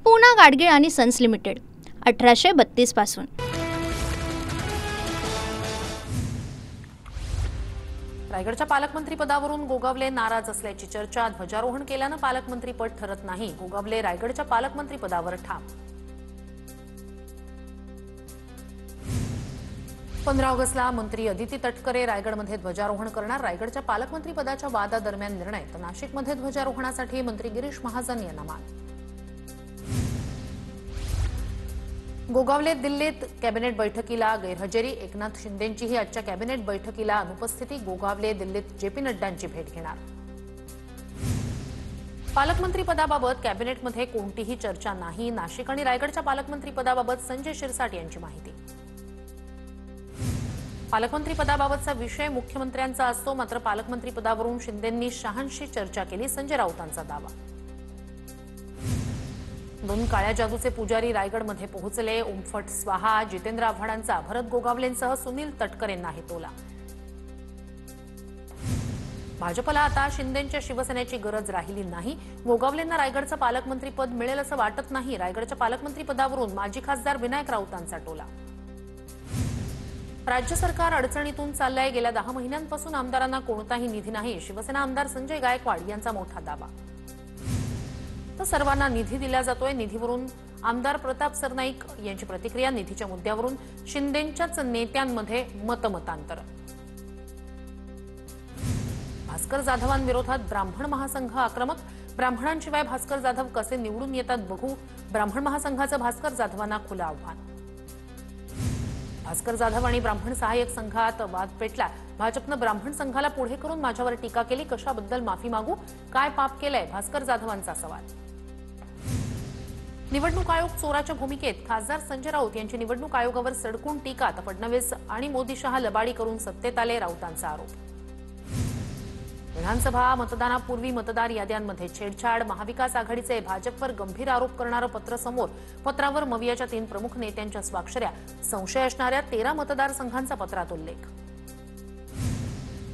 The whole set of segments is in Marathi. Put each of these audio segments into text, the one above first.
पूना गाडगीळ आणि सन्स लिमिटेड 1832 पासून। रायगडच्या पालकमंत्री पदावरून गोगावले नाराज असल्याची चर्चा। ध्वजारोहण केल्यानं पालकमंत्री पद ठरत नाही, गोगावले रायगडच्या पालकमंत्री पदावर ठाम। 15 ऑगस्टला मंत्री अदिती तटकरे रायगडमध्ये ध्वजारोहण करणार। रायगडच्या पालकमंत्री पदाच्या वादादरम्यान निर्णय, तर नाशिकमध्ये ध्वजारोहणासाठी मंत्री गिरीश महाजन यांना मान। गोगावले दिल्लीत कॅबिनेट बैठकीला गैरहजेरी, एकनाथ शिंदेंचीही आजच्या कॅबिनेट बैठकीला अनुपस्थिती। गोगावले दिल्लीत जेपी नड्डांची भेट घेणार। पालकमंत्री पदाबाबत कॅबिनेटमध्ये कोणतीही चर्चा नाही, नाशिक आणि रायगडच्या पालकमंत्री पदाबाबत संजय शिरसाट यांची माहिती। पालकमंत्री पदाबाबतचा विषय मुख्यमंत्र्यांचा असतो, मात्र पालकमंत्री पदावरून शिंदेंनी शहांशी चर्चा केली, संजय राऊतांचा दावा। 2 काळ्या जादूचे पुजारी रायगडमध्ये पोहोचले, उमफट स्वाहा, जितेंद्र आव्हाडांचा भरत गोगावलेंसह सुनील तटकरेंनाही तोला। भाजपला आता शिंदेंच्या शिवसेनेची गरज राहिली नाही, गोगावलेंना रायगडचं पालकमंत्री पद मिळेल असं वाटत नाही, रायगडच्या पालकमंत्री पदावरून माजी खासदार विनायक राऊतांचा टोला। राज्य सरकार अडचणीतून चाललंय, गेल्या 10 महिन्यांपासून आमदारांना कोणताही निधी नाही, शिवसेना आमदार संजय गायकवाड यांचा मोठा दावा। तर सर्वांना निधी दिला जातोय, निधीवरून आमदार प्रताप सरनाईक यांची प्रतिक्रिया। निधीच्या मुद्द्यावरून शिंदेंच्याच नेत्यांमध्ये मतमतांतर। भास्कर जाधवांविरोधात ब्राह्मण महासंघ आक्रमक, ब्राह्मणांशिवाय भास्कर जाधव कसे निवडून येतात बघू, ब्राह्मण महासंघाचं भास्कर जाधवांना खुलं आव्हान। भास्कर जाधव आणि ब्राह्मण सहाय्यक संघात वाद पेटला, भाजपनं ब्राह्मण संघाला पुढे करून माझ्यावर टीका केली, कशाबद्दल माफी मागू, काय पाप केलंय, भास्कर जाधवांचा सवाल। निवडणूक आयोग चोराच्या भूमिकेत, खासदार संजय राऊत यांची निवडणूक आयोगावर सडकून टीका, तर फडणवीस आणि मोदी शहा लबाडी करून सत्तेत आले, राऊतांचा आरोप। विधानसभा मतदानापूर्वी मतदार याद्यांमध्ये छेडछाड, महाविकास आघाडीचे भाजपवर गंभीर आरोप करणारं पत्र समोर, पत्रावर मवियाच्या 3 प्रमुख नेत्यांच्या स्वाक्षऱ्या, संशय असणाऱ्या 13 मतदारसंघांचा पत्रात उल्लेख।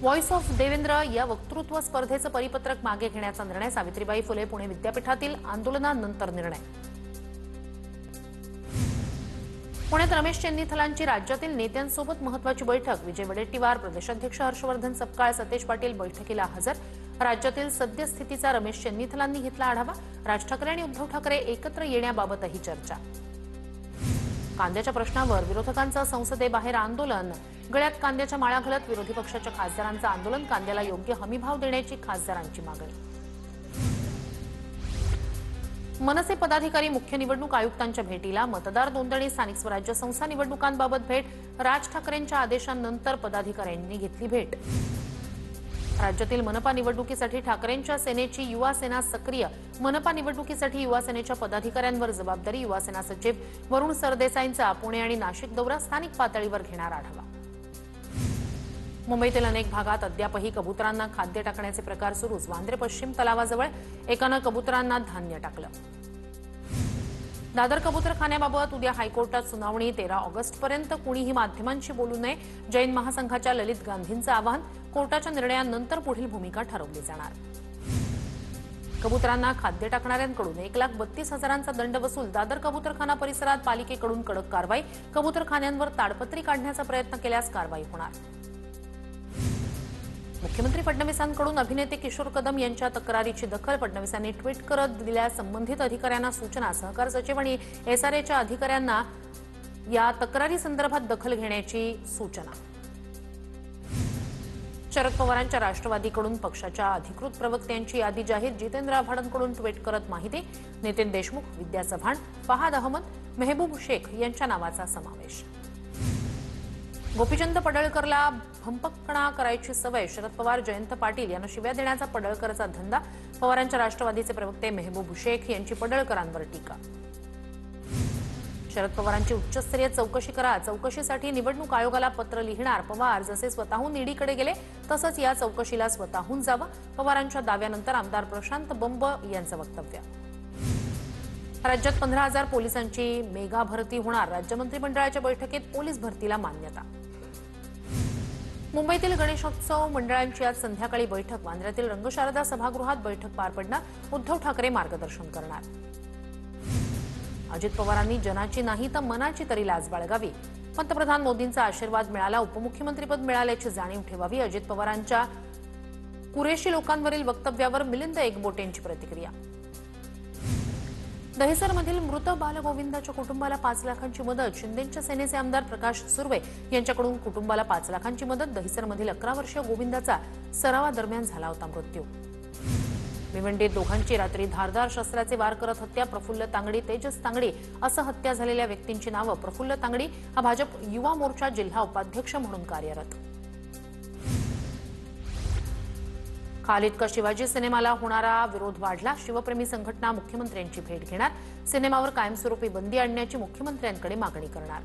व्हॉइस ऑफ देवेंद्र या वक्तृत्व स्पर्धेचं परिपत्रक मागे घेण्याचा निर्णय, सावित्रीबाई फुले पुणे विद्यापीठातील आंदोलनानंतर निर्णय। पुण्यात रमेश चेन्नीथलांची राज्यातील नेत्यांसोबत महत्वाची बैठक, विजय वडेट्टीवार, प्रदेशाध्यक्ष हर्षवर्धन सपकाळ, सतेज पाटील बैठकीला हजर। राज्यातील सद्यस्थितीचा रमेश चेन्नीथलांनी घेतला आढावा, राज ठाकरे आणि उद्धव ठाकरे एकत्र येण्याबाबतही चर्चा। कांद्याच्या प्रश्नावर विरोधकांचं संसदेबाहेर आंदोलन, गळ्यात कांद्याच्या माळा घालत विरोधी पक्षाच्या खासदारांचं आंदोलन, कांद्याला योग्य हमीभाव देण्याची खासदारांची मागणी। मनसे पदाधिकारी मुख्य निवडणूक आयुक्तांच्या भेटीला, मतदार नोंदणी, स्थानिक स्वराज्य संस्था निवडणुकांबाबत भेट, राज ठाकरेंच्या आदेशानंतर पदाधिकाऱ्यांनी घेतली भेट। राज्यातील मनपा निवडणुकीसाठी ठाकरेंच्या सेनेची युवा सेना सक्रिय, मनपा निवडणुकीसाठी युवा सेनेच्या पदाधिकाऱ्यांवर जबाबदारी, युवा सेना सचिव वरुण सरदेसाईंचा पुणे आणि नाशिक दौरा, स्थानिक पातळीवर घेणार आढावा। मुंबईतील अनेक भागात अद्यापही कबुतरांना खाद्य टाकण्याचे प्रकार सुरूच, वांद्रे पश्चिम तलावाजवळ एकानं कबुतरांना धान्य टाकलं। दादर कबुतरखान्याबाबत उद्या हायकोर्टात सुनावणी, 13 ऑगस्टपर्यंत कुणीही माध्यमांशी बोलू नये, जैन महासंघाच्या ललित गांधींचं आवाहन, कोर्टाच्या निर्णयानंतर पुढील भूमिका ठरवली जाणार। कबुतरांना खाद्य टाकणाऱ्यांकडून 1,32,000चा दंड वसूल, दादर कबुतरखाना परिसरात पालिकेकडून कडक कारवाई, कबुतरखान्यांवर ताडपत्री काढण्याचा प्रयत्न केल्यास कारवाई होणार। मुख्यमंत्री फडणवीसांकडून अभिनेते किशोर कदम यांच्या तक्रारीची दखल, फडणवीसांनी ट्विट करत दिलेल्या संबंधित अधिकाऱ्यांना सूचना, सहकार सचिव आणि एसआरएच्या अधिकाऱ्यांना या तक्रारी संदर्भात दखल घेण्याची सूचना। शरद पवारांच्या राष्ट्रवादीकडून पक्षाच्या अधिकृत प्रवक्त्यांची यादी जाहीर, जितेंद्र आव्हाडांकडून ट्विट करत माहिती, नितीन देशमुख, विद्या चव्हाण, फहाद अहमद, मेहबूब शेख यांच्या नावाचा समावेश। गोपीचंद पडळकरला भंपकपणा करायची सवय, शरद पवार, जयंत पाटील यांना शिव्या देण्याचा पडळकरचा धंदा, पवारांच्या राष्ट्रवादीचे प्रवक्ते मेहबूब शेख यांची पडळकरांवर टीका। शरद पवारांची उच्चस्तरीय चौकशी करा, चौकशीसाठी निवडणूक आयोगाला पत्र लिहिणार, पवार जसे स्वतःहून ईडीकडे गेले तसंच या चौकशीला स्वतःहून जावं, पवारांच्या दाव्यानंतर आमदार प्रशांत बंब यांचं वक्तव्य। राज्यात 15,000 पोलिसांची मेगा भरती होणार, राज्य मंत्रिमंडळाच्या बैठकीत पोलीस भरतीला मान्यता। मुंबईतील गणेशोत्सव मंडळांची आज संध्याकाळी बैठक, वांद्र्यातील रंगशारदा सभागृहात बैठक पार पडणार, उद्धव ठाकरे मार्गदर्शन करणार। अजित पवारांनी जनाची नाही तर मनाची तरी लाज बाळगावी. पंतप्रधान मोदींचा आशीर्वाद मिळाला, उपमुख्यमंत्रीपद मिळाल्याची जाणीव ठेवावी. अजित पवारांच्या कुरेशी लोकांवरील वक्तव्यावर मिलिंद एकबोटेंची प्रतिक्रिया. दहिसरमधील मृत बालगोविंदाच्या कुटुंबाला 5 लाखांची मदत. शिंदेच्या सेनेचे आमदार प्रकाश सुर्वे यांच्याकडून कुटुंबाला 5 लाखांची मदत. दहिसरमधील 11 वर्षीय गोविंदाचा सरावादरम्यान झाला होता मृत्यू. भिवंडीत दोघांची रात्री धारदार शस्त्राचे वार करत हत्या. प्रफुल्ल तांगडी, तेजस तांगडी असं हत्या झालेल्या व्यक्तींची नावं. प्रफुल्ल तांगडी हा भाजप युवा मोर्चा जिल्हा उपाध्यक्ष म्हणून कार्यरत. खालिद का शिवाजी सिनेमाला होणारा विरोध वाढला. शिवप्रेमी संघटना मुख्यमंत्र्यांची भेट घेणार. सिनेमावर कायमस्वरूपी बंदी आणण्याची मुख्यमंत्र्यांकडे मागणी करणार.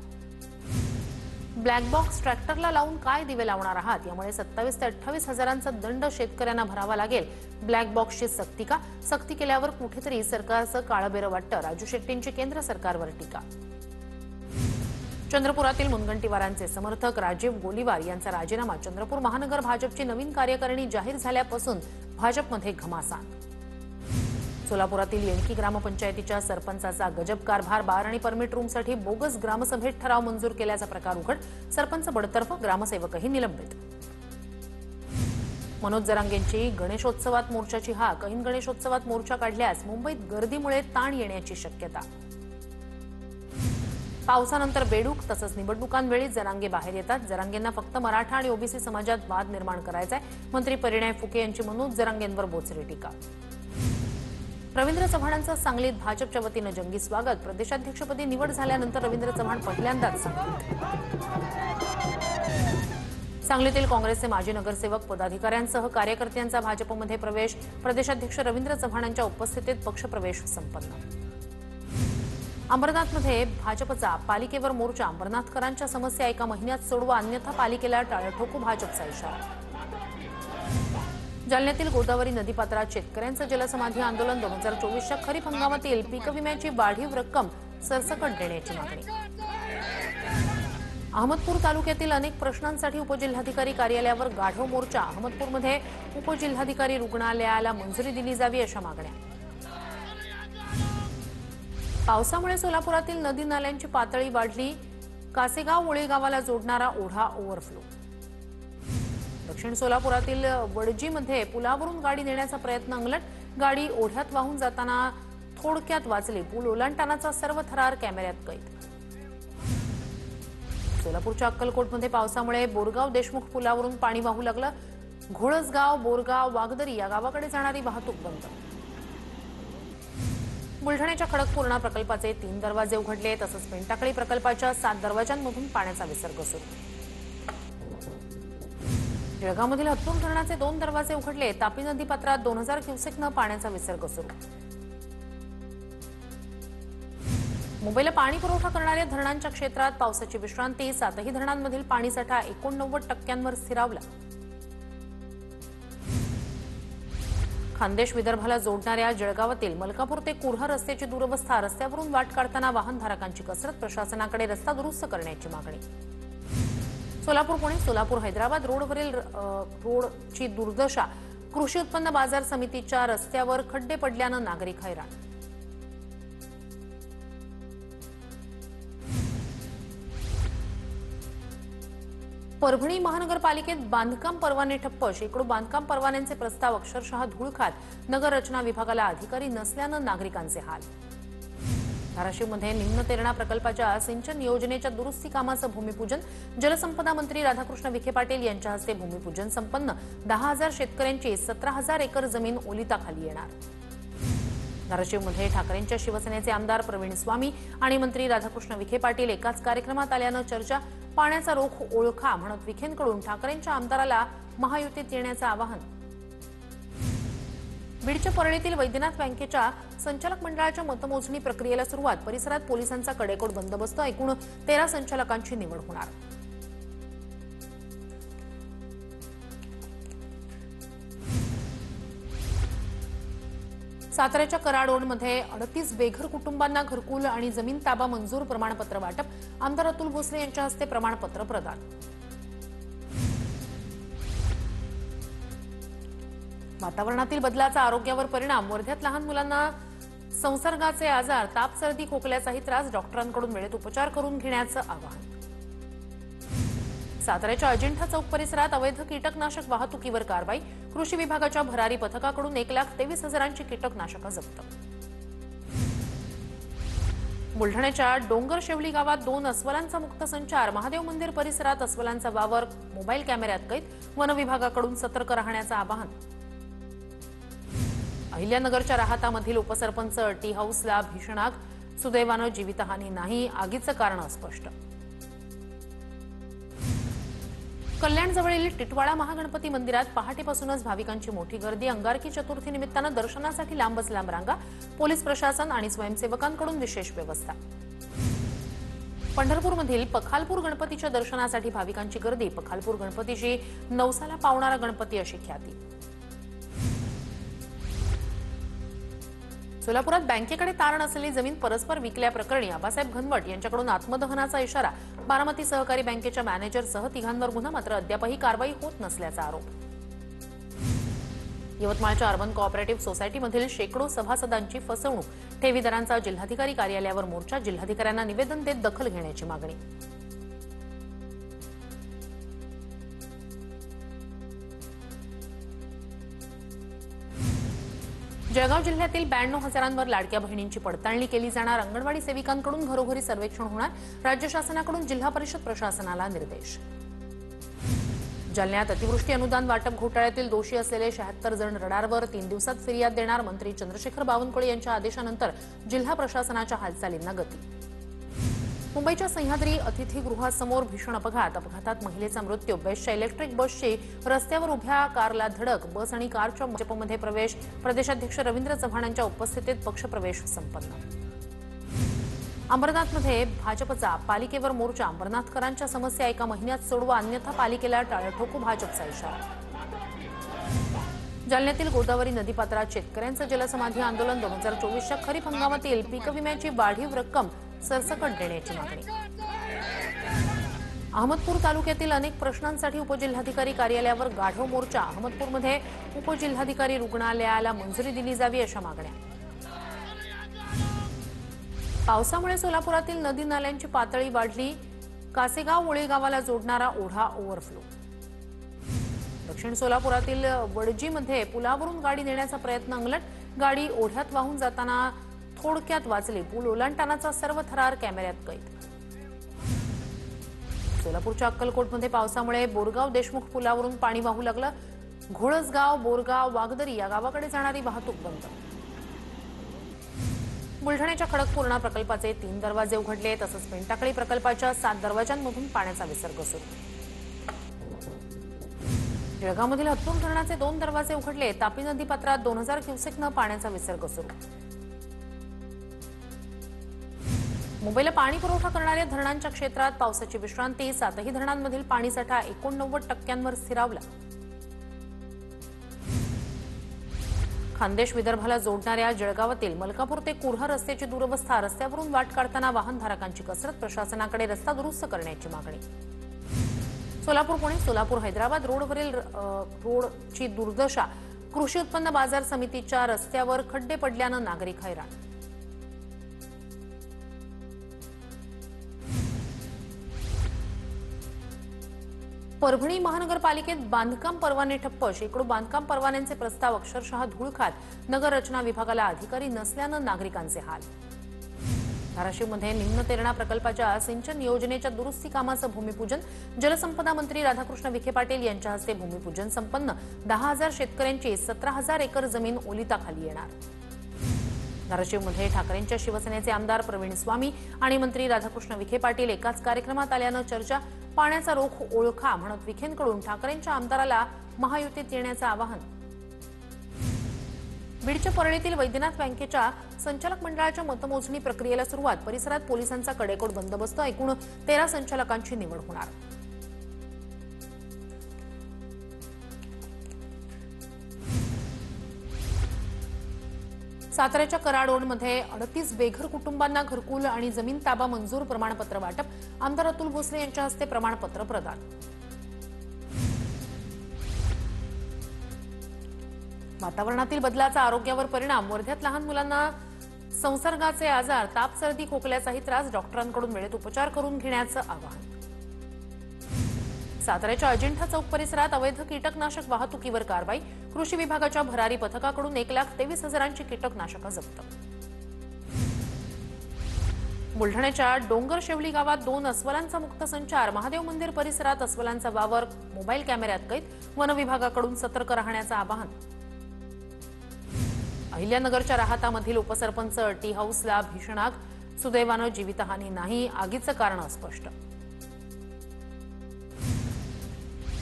ब्लॅक बॉक्स ट्रॅक्टरला लावून काय दिवे लावणार आहात, यामुळे 27 ते 28 हजारांचा दंड शेतकऱ्यांना भरावा लागेल. ब्लॅक बॉक्सची सक्ती का? सक्ती केल्यावर कुठेतरी सरकारचं काळबेरं वाटतं. राजू शेट्टींची केंद्र सरकारवर टीका. चंद्रपुरातील मुनगंटीवारांचे समर्थक राजीव गोलीवार यांचा राजीनामा. चंद्रपूर महानगर भाजपची नवीन कार्यकारिणी जाहीर झाल्यापासून भाजपमध्ये घमासान. सोलापुरातील येणकी ग्रामपंचायतीच्या सरपंचाचा गजब कारभार. बार आणि परमिट रूमसाठी बोगस ग्रामसभेत ठराव मंजूर केल्याचा प्रकार उघड. सरपंच बडतर्फ, ग्रामसेवकही निलंबित. मनोज जरांगेंची गणेशोत्सवात मोर्चाची हाक. ऐन गणेशोत्सवात मोर्चा काढल्यास मुंबईत गर्दीमुळे ताण येण्याची शक्यता. पावसानंतर बेडूक तसंच निवडणुकांवेळी जरांगे बाहेर येतात. जरांगेंना फक्त मराठा आणि ओबीसी समाजात वाद निर्माण करायचा आहे. मंत्री परिणय फुके यांची मनोज जरांगेंवर बोचरी टीका. रवींद्र चव्हाणांचं सांगलीत भाजपच्या वतीनं जंगी स्वागत. प्रदेशाध्यक्षपदी निवड झाल्यानंतर रवींद्र चव्हाण पहिल्यांदाच सांगलीत. सांगलीतील काँग्रेसचे माजी नगरसेवक, पदाधिकाऱ्यांसह कार्यकर्त्यांचा भाजपमध्ये प्रवेश. प्रदेशाध्यक्ष रवींद्र चव्हाणांच्या उपस्थितीत पक्षप्रवेश संपन्न. अंबरनाथमध्ये भाजपचा पालिकेवर मोर्चा. अंबरनाथकरांच्या समस्या एका महिन्यात सोडवा, अन्यथा पालिकेला टाळं ठोकू, भाजपचा इशारा. जालन्यातील गोदावरी नदीपात्रात शेतकऱ्यांचं जलसमाधी आंदोलन. 2024च्या खरीप हंगामातील पीक विम्याची वाढीव रक्कम सरसकट देण्याची मागणी. अहमदपूर तालुक्यातील अनेक प्रश्नांसाठी उपजिल्हाधिकारी कार्यालयावर गाढव मोर्चा. अहमदपूरमध्ये उपजिल्हाधिकारी रुग्णालयाला मंजुरी दिली जावी अशा मागण्या. पावसामुळे सोलापुरातील नदी नाल्यांची पातळी वाढली. कासेगाव ओळे गावाला जोडणारा ओढा ओव्हरफ्लो. दक्षिण सोलापुरातील वडजीमध्ये पुलावरून गाडी नेण्याचा प्रयत्न अंगलट. गाडी ओढ्यात वाहून जाताना थोडक्यात वाचली. पूल ओलांडतानाचा सर्व थरार कॅमेऱ्यात कैद. सोलापूरच्या अक्कलकोटमध्ये पावसामुळे बोरगाव देशमुख पुलावरून पाणी वाहू लागलं. घोळसगाव, बोरगाव, वागदरी या गावाकडे जाणारी वाहतूक बंद. बुलढाण्याच्या खडकपूर्णा प्रकल्पाचे 3 दरवाजे उघडले. तसंच पेंटाकळी प्रकल्पाच्या 7 दरवाजांमधून पाण्याचा विसर्ग सुरू. जळगावमधील हत्तूर धरणाचे 2 दरवाजे उघडले. तापी नदीपात्रात 2000 क्युसेकनं पाण्याचा विसर्ग सुरू. मुंबईला पाणी पुरवठा करणाऱ्या धरणांच्या क्षेत्रात पावसाची विश्रांती. 7ही धरणांमधील पाणीसाठा 89% स्थिरावला. खानदेश विदर्भाला जोडणाऱ्या जळगावातील मलकापूर ते कुर्हा रस्त्याची दुरवस्था. रस्त्यावरून वाट काढताना वाहनधारकांची कसरत. प्रशासनाकडे रस्ता दुरुस्त करण्याची मागणी. सोलापूर पुणे, सोलापूर हैदराबाद रोडवरील रोडची दुर्दशा. कृषी उत्पन्न बाजार समितीच्या रस्त्यावर खड्डे पडल्यानं नागरिक हैराण. परभणी महानगरपालिकेत बांधकाम परवाने ठप्प. शेकडो बांधकाम परवान्यांचे प्रस्ताव अक्षरशः धूळ खात. नगर रचना विभागाला अधिकारी नसल्यानं नागरिकांचे हाल. धाराशिवमध्ये निम्न तेरणा प्रकल्पाच्या सिंचन योजनेच्या दुरुस्ती कामाचं भूमिपूजन. जलसंपदा मंत्री राधाकृष्ण विखे पाटील यांच्या हस्ते भूमिपूजन संपन्न. 10,000 शेतकऱ्यांची 17,000 एकर जमीन ओलिताखाली येणार. धाराशिवमध्ये ठाकरेंच्या शिवसेनेचे आमदार प्रवीण स्वामी आणि मंत्री राधाकृष्ण विखे पाटील एकाच कार्यक्रमात आल्यानं चर्चा. पाण्याचा रोख ओळखा म्हणत विखेंकडून ठाकरेंच्या आमदाराला महायुतीत येण्याचं आवाहन. बीडच्या परळीतील वैद्यनाथ बँकेच्या संचालक मंडळाच्या मतमोजणी प्रक्रियेला सुरुवात. परिसरात पोलिसांचा कडेकोट बंदोबस्त. एकूण 13 संचालकांची निवड होणार. साताऱ्याच्या कराडोणमध्ये 38 बेघर कुटुंबांना घरकुल आणि जमीन ताबा मंजूर. प्रमाणपत्र वाटप. आमदार अतुल भोसले यांच्या हस्ते प्रमाणपत्र प्रदान. वातावरणातील बदलाचा आरोग्यावर परिणाम. वर्ध्यात लहान मुलांना संसर्गाचे आजार, ताप, सर्दी, खोकल्याचाही त्रास, डॉक्टरांकडून वेळेत उपचार करून घेण्याचं आवाहन. साताऱ्याच्या अजिंठा चौक परिसरात अवैध कीटकनाशक वाहतुकीवर कारवाई. कृषी विभागाच्या भरारी पथकाकडून 1,23,000ची कीटकनाशकं जप्त. बुलढाण्याच्या डोंगरशेवली गावात 2 अस्वलांचा मुक्त संचार. महादेव मंदिर परिसरात अस्वलांचा वावर मोबाईल कॅमेऱ्यात कैद. वन विभागाकडून सतर्क राहण्याचं आवाहन. अहिल्यानगरच्या राहातामधील उपसरपंच टी हाऊसला भीषण आग. सुदैवानं जीवितहानी नाही. आगीचं कारण अस्पष्ट. कल्याणजवळील टिटवाळा महागणपती मंदिरात पहाटेपासूनच भाविकांची मोठी गर्दी. अंगारकी चतुर्थी निमित्तानं दर्शनासाठी लांबच लांब रांगा. पोलीस प्रशासन आणि स्वयंसेवकांकडून विशेष व्यवस्था. पंढरपूरमधील पखालपूर गणपतीच्या दर्शनासाठी भाविकांची गर्दी. पखालपूर गणपतीची नवसाला पावणारा गणपती अशी ख्याती. सोलापुरात बँकेकडे तारण असलेली जमीन परस्पर विकल्याप्रकरणी आबासाहेब घनवट यांच्याकडून आत्मदहनाचा इशारा. बारामती सहकारी बँकेच्या मॅनेजरसह 3घांवर गुन्हा. मात्र अद्यापही कारवाई होत नसल्याचा आरोप. यवतमाळच्या अर्बन कोऑपरेटिव्ह सोसायटीमधील शेकडो सभासदांची फसवणूक. ठेवीदारांचा जिल्हाधिकारी कार्यालयावर मोर्चा. जिल्हाधिकाऱ्यांना निवेदन देत दखल घेण्याची मागणी. जळगाव जिल्ह्यातील 92,000वर लाडक्या बहिणींची पडताळणी केली जाणार. अंगणवाडी सेविकांकडून घरोघरी सर्वेक्षण होणार. राज्य शासनाकडून जिल्हा परिषद प्रशासनाला निर्देश. जालन्यात अतिवृष्टी अनुदान वाटप घोटाळ्यातील दोषी असलेले 76 जण रडारवर. 3 दिवसात फिर्याद देणार. मंत्री चंद्रशेखर बावनकुळे यांच्या आदेशानंतर जिल्हा प्रशासनाच्या हालचालींना गती. मुंबईच्या सह्याद्री अतिथीगृहासमोर भीषण अपघात. अपघातात महिलेचा मृत्यू. बेस्टच्या इलेक्ट्रिक बसची रस्त्यावर उभ्या कारला धडक. बस आणि कारच्या भाजपमध्ये प्रवेश. प्रदेशाध्यक्ष रवींद्र चव्हाणांच्या उपस्थितीत पक्षप्रवेश संपन्न. अंबरनाथमध्ये भाजपचा पालिकेवर मोर्चा. अंबरनाथकरांच्या समस्या एका महिन्यात सोडवा, अन्यथा पालिकेला टाळं ठोकू, भाजपचा इशारा. जालन्यातील गोदावरी नदीपात्रात शेतकऱ्यांचं जलसमाधी आंदोलन. 2024च्या खरीप हंगामातील पीक विम्याची वाढीव रक्कम सरसकट देण्याची मागणी. अहमदपूर तालुक्यातील अनेक प्रश्नांसाठी उपजिल्हाधिकारी कार्यालयावर गाढव मोर्चा. अहमदपूरमध्ये उपजिल्हाधिकारी रुग्णालयाला मंजुरी दिली जावी अशा मागण्या. पावसामुळे सोलापुरातील नदी नाल्यांची पातळी वाढली. कासेगाव ओळे गावाला जोडणारा ओढा ओव्हरफ्लो. दक्षिण सोलापुरातील वडजीमध्ये पुलावरून गाडी नेण्याचा प्रयत्न अंगलट. गाडी ओढ्यात वाहून जाताना थोडक्यात वाचली. पूल ओलांडतानाचा सर्व थरार कॅमेऱ्यात कैद. सोलापूरच्या अक्कलकोटमध्ये पावसामुळे बोरगाव देशमुख पुलावरून पाणी वाहू लागलं. घोळसगाव, बोरगाव, वागदरी या गावाकडे जाणारी वाहतूक बंद. बुलढाण्याच्या खडकपूर्णा प्रकल्पाचे 3 दरवाजे उघडले. तसंच पेंटाकळी प्रकल्पाच्या 7 दरवाजांमधून पाण्याचा विसर्ग सुरू. जळगावमधील हत्तूर धरणाचे 2 दरवाजे उघडले. तापी नदीपात्रात 2000 क्युसेकनं पाण्याचा विसर्ग सुरू. मुंबईला पाणी पुरवठा करणाऱ्या धरणांच्या क्षेत्रात पावसाची विश्रांती. 7ही धरणांमधील पाणीसाठा 89% स्थिरावला. खानदेश विदर्भाला जोडणाऱ्या जळगावातील मलकापूर ते कुर्हा रस्त्याची दुरवस्था. रस्त्यावरून वाट काढताना वाहनधारकांची कसरत. प्रशासनाकडे रस्ता दुरुस्त करण्याची मागणी. सोलापूर पुणे, सोलापूर हैदराबाद रोडवरील रोडची दुर्दशा. कृषी उत्पन्न बाजार समितीच्या रस्त्यावर खड्डे पडल्यानं नागरिक हैराण. परभणी महानगरपालिकेत बांधकाम परवाने ठप्प. शेकडो बांधकाम परवान्यांचे प्रस्ताव अक्षरशः धूळ खात. नगर रचना विभागाला अधिकारी नसल्यानं नागरिकांचे हाल. धाराशिवमध्ये निम्न तेरणा प्रकल्पाच्या सिंचन योजनेच्या दुरुस्ती कामाचं भूमिपूजन. जलसंपदा मंत्री राधाकृष्ण विखे पाटील यांच्या हस्ते भूमिपूजन संपन्न. 10,000 शेतकऱ्यांची 17,000 एकर जमीन ओलिताखाली येणार. धाराशिवमध्ये ठाकरेंच्या शिवसेनेचे आमदार प्रवीण स्वामी आणि मंत्री राधाकृष्ण विखे पाटील एकाच कार्यक्रमात आल्यानं चर्चा. पाण्याचा रोख ओळखा म्हणत विखेंकडून ठाकरेंच्या आमदाराला महायुतीत येण्याचं आवाहन. बीडच्या परळीतील वैद्यनाथ बँकेच्या संचालक मंडळाच्या मतमोजणी प्रक्रियेला सुरुवात. परिसरात पोलिसांचा कडेकोट बंदोबस्त. एकूण 13 संचालकांची निवड होणार. साताऱ्याच्या कराडोडमध्ये 38 बेघर कुटुंबांना घरकुल आणि जमीन ताबा मंजूर. प्रमाणपत्र वाटप. आमदार अतुल भोसले यांच्या हस्ते प्रमाणपत्र प्रदान. वातावरणातील बदलाचा आरोग्यावर परिणाम. वर्ध्यात लहान मुलांना संसर्गाचे आजार, ताप, सर्दी, खोकल्याचाही त्रास, डॉक्टरांकडून वेळेत उपचार करून घेण्याचं आवाहन. साताऱ्याच्या अजिंठा चौक परिसरात अवैध कीटकनाशक वाहतुकीवर कारवाई. कृषी विभागाच्या भरारी पथकाकडून 1,23,000ची कीटकनाशकं जप्त. बुलढाण्याच्या डोंगरशेवली गावात 2 अस्वलांचा मुक्त संचार. महादेव मंदिर परिसरात अस्वलांचा वावर मोबाईल कॅमेऱ्यात कैद. वन विभागाकडून सतर्क राहण्याचं आवाहन. अहिल्यानगरच्या राहातामधील उपसरपंच टी हाऊसला भीषण आग. सुदैवानं जीवितहानी नाही. आगीचं कारण अस्पष्ट.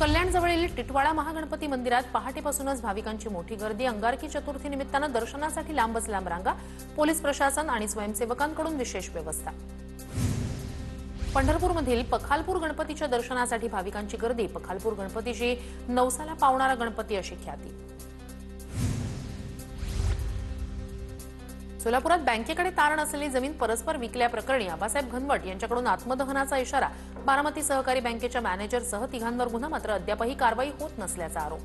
कल्याणजवळील टिटवाळा महागणपती मंदिरात पहाटेपासूनच भाविकांची मोठी गर्दी. अंगारकी चतुर्थी निमित्तानं दर्शनासाठी लांबच लांब रांगा. पोलीस प्रशासन आणि स्वयंसेवकांकडून विशेष व्यवस्था. पंढरपूरमधील पखालपूर गणपतीच्या दर्शनासाठी भाविकांची गर्दी. पखालपूर गणपतीची नवसाला पावणारा गणपती अशी ख्याती. सोलापुरात बँकेकडे तारण असलेली जमीन परस्पर विकल्याप्रकरणी आबासाहेब घनवट यांच्याकडून आत्मदहनाचा इशारा. बारामती सहकारी बँकेच्या मॅनेजरसह 3घांवर गुन्हा. मात्र अद्यापही कारवाई होत नसल्याचा आरोप.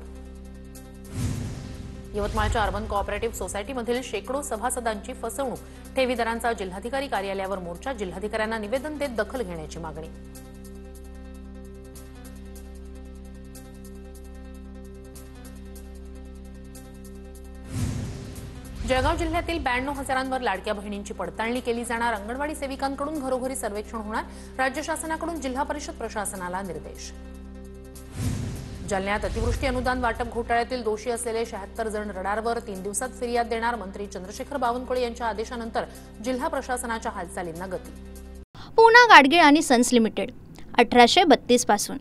यवतमाळच्या अर्बन कोऑपरेटिव्ह सोसायटीमधील शेकडो सभासदांची फसवणूक. ठेवीदारांचा जिल्हाधिकारी कार्यालयावर मोर्चा. जिल्हाधिकाऱ्यांना निवेदन देत दखल घेण्याची मागणी. जळगाव जिल्ह्यातील 92,000वर लाडक्या बहिणींची पडताळणी केली जाणार. अंगणवाडी सेविकांकडून घरोघरी सर्वेक्षण होणार. राज्य शासनाकडून जिल्हा परिषद प्रशासनाला निर्देश. जालन्यात अतिवृष्टी अनुदान वाटप घोटाळ्यातील दोषी असलेले 76 जण रडारवर. 3 दिवसात फिर्याद देणार. मंत्री चंद्रशेखर बावनकुळे यांच्या आदेशानंतर जिल्हा प्रशासनाच्या हालचालींना गती. पूना गाडगीळ आणि सन्स लिमिटेड 1832 पासून